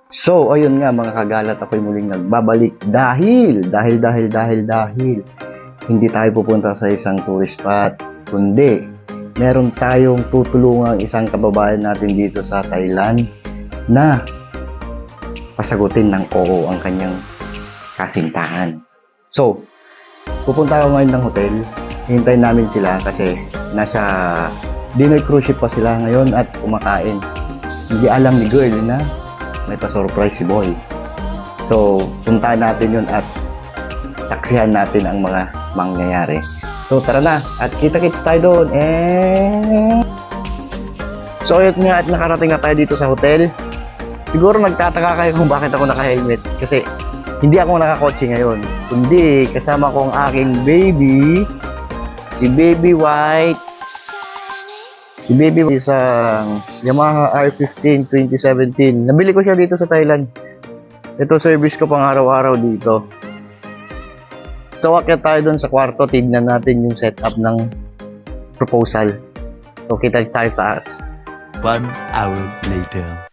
So, ayun nga mga kagalat, ako'y muling nagbabalik dahil hindi tayo pupunta sa isang tourist spot, kundi meron tayong tutulungang isang kababayan natin dito sa Thailand na pasagutin ng oo ang kanyang kasintahan. So, pupunta ako ngayon ng hotel. Hintayin namin sila kasi nasa dinner cruise ship pa sila ngayon at kumakain. Hindi alam ni girl na may pa-surprise si boy. So, puntahan natin yun at saksihan natin ang mga mangyayari. So, tara na. At kita-kits tayo doon. So, ayun nga at nakarating na tayo dito sa hotel. Siguro nagtataka kayo kung bakit ako naka-helmet. Kasi, hindi ako nakakotse ngayon. Kundi, kasama ko ang aking baby. Si Baby White. Si Baby White isang Yamaha R15 2017. Nabili ko siya dito sa Thailand. Ito service ko pang araw-araw dito. So, akyat tayo dun sa kwarto. Tignan natin yung setup ng proposal. So, kita tayo sa taas. 1 hour later.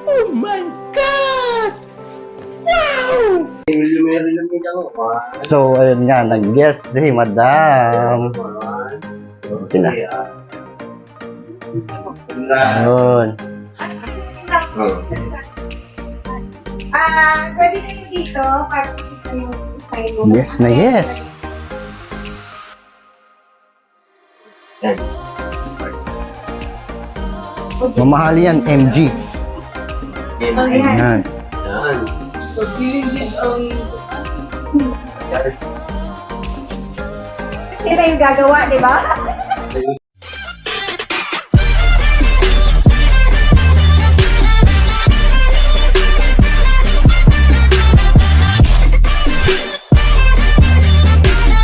Oh my God! Wow! So, ayun nga. Nag-guest si Madam. Sina. Ayun. Pwede kayo dito pag sign mo. Yes na yes. Mamahal yan, MG. Oh, yan. Yan. So, feeling din ang... Sila yung gagawa, di ba?